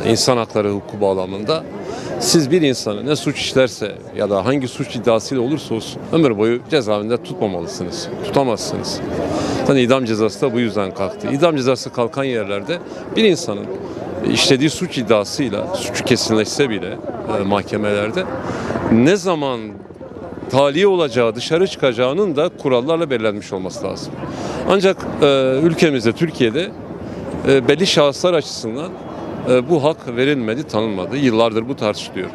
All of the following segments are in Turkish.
insan hakları hukuku bağlamında siz bir insanı ne suç işlerse ya da hangi suç iddiasıyla olursa olsun ömür boyu cezaevinde tutmamalısınız. Tutamazsınız. Zaten idam cezası da bu yüzden kalktı. İdam cezası kalkan yerlerde bir insanın işlediği suç iddiasıyla suçu kesinleşse bile mahkemelerde ne zaman tahliye olacağı, dışarı çıkacağının da kurallarla belirlenmiş olması lazım. Ancak ülkemizde, Türkiye'de belli şahıslar açısından bu hak verilmedi, tanınmadı. Yıllardır bu tartışılıyor.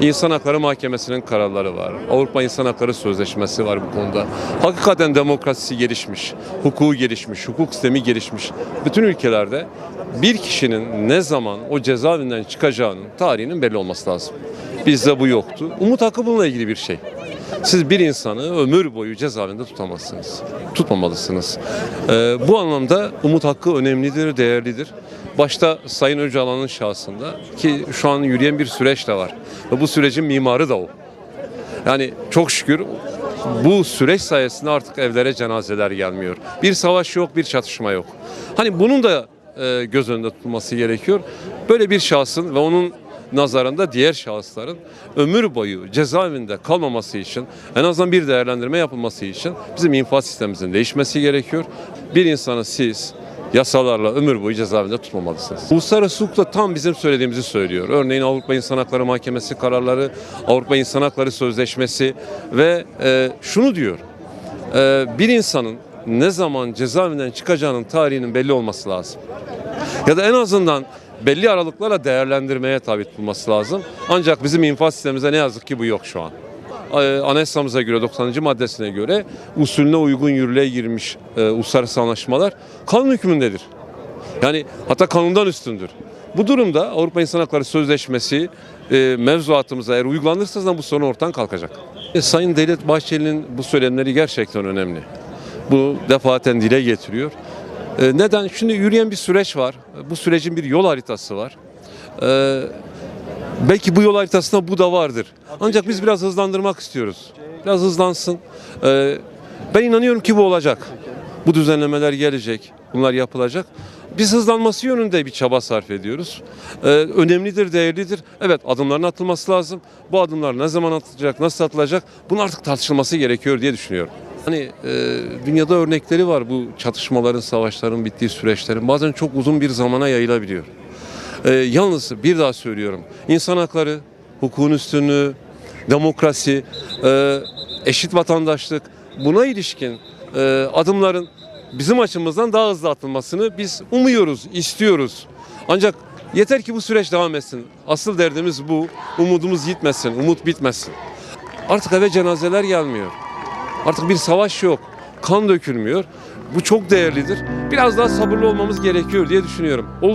İnsan Hakları Mahkemesi'nin kararları var. Avrupa İnsan Hakları Sözleşmesi var bu konuda. Hakikaten demokrasisi gelişmiş, hukuku gelişmiş, hukuk sistemi gelişmiş. Bütün ülkelerde bir kişinin ne zaman o cezaevinden çıkacağının tarihinin belli olması lazım. Bizde bu yoktu. Umut hakkı bununla ilgili bir şey. Siz bir insanı ömür boyu cezaevinde tutamazsınız. Tutmamalısınız. Bu anlamda umut hakkı önemlidir, değerlidir. Başta Sayın Öcalan'ın şahsında ki şu an yürüyen bir süreç de var. Ve bu sürecin mimarı da o. Yani çok şükür bu süreç sayesinde artık evlere cenazeler gelmiyor. Bir savaş yok, bir çatışma yok. Hani bunun da göz önünde tutulması gerekiyor. Böyle bir şahsın ve onun nazarında diğer şahısların ömür boyu cezaevinde kalmaması için en azından bir değerlendirme yapılması için bizim infaz sistemimizin değişmesi gerekiyor. Bir insanı siz yasalarla ömür boyu cezaevinde tutmamalısınız. Uluslararası hukuk da tam bizim söylediğimizi söylüyor. Örneğin Avrupa İnsan Hakları Mahkemesi kararları, Avrupa İnsan Hakları Sözleşmesi ve şunu diyor. Bir insanın ne zaman cezaevinden çıkacağının tarihinin belli olması lazım. Ya da en azından belli aralıklarla değerlendirmeye tabi tutulması lazım. Ancak bizim infaz sistemimizde ne yazık ki bu yok şu an. Anayasamıza göre 90. maddesine göre usulüne uygun yürürlüğe girmiş uluslararası anlaşmalar kanun hükmündedir. Yani hatta kanundan üstündür. Bu durumda Avrupa İnsan Hakları Sözleşmesi mevzuatımıza eğer uygulanırsa zaten bu sorun ortadan kalkacak. Sayın Devlet Bahçeli'nin bu söylemleri gerçekten önemli. Bu defaten dile getiriyor. Neden? Şimdi yürüyen bir süreç var. Bu sürecin bir yol haritası var. Belki bu yol haritasında bu da vardır. Ancak biz biraz hızlandırmak istiyoruz. Biraz hızlansın. Ben inanıyorum ki bu olacak. Bu düzenlemeler gelecek. Bunlar yapılacak. Biz hızlanması yönünde bir çaba sarf ediyoruz. Önemlidir, değerlidir. Evet, adımların atılması lazım. Bu adımlar ne zaman atılacak, nasıl atılacak? Bunun artık tartışılması gerekiyor diye düşünüyorum. Hani dünyada örnekleri var bu çatışmaların, savaşların bittiği süreçlerin. Bazen çok uzun bir zamana yayılabiliyor. Yalnız bir daha söylüyorum. İnsan hakları, hukukun üstünlüğü, demokrasi, eşit vatandaşlık buna ilişkin adımların bizim açımızdan daha hızlı atılmasını biz umuyoruz, istiyoruz. Ancak yeter ki bu süreç devam etsin. Asıl derdimiz bu. Umudumuz gitmesin, umut bitmesin. Artık eve cenazeler gelmiyor. Artık bir savaş yok. Kan dökülmüyor. Bu çok değerlidir. Biraz daha sabırlı olmamız gerekiyor diye düşünüyorum.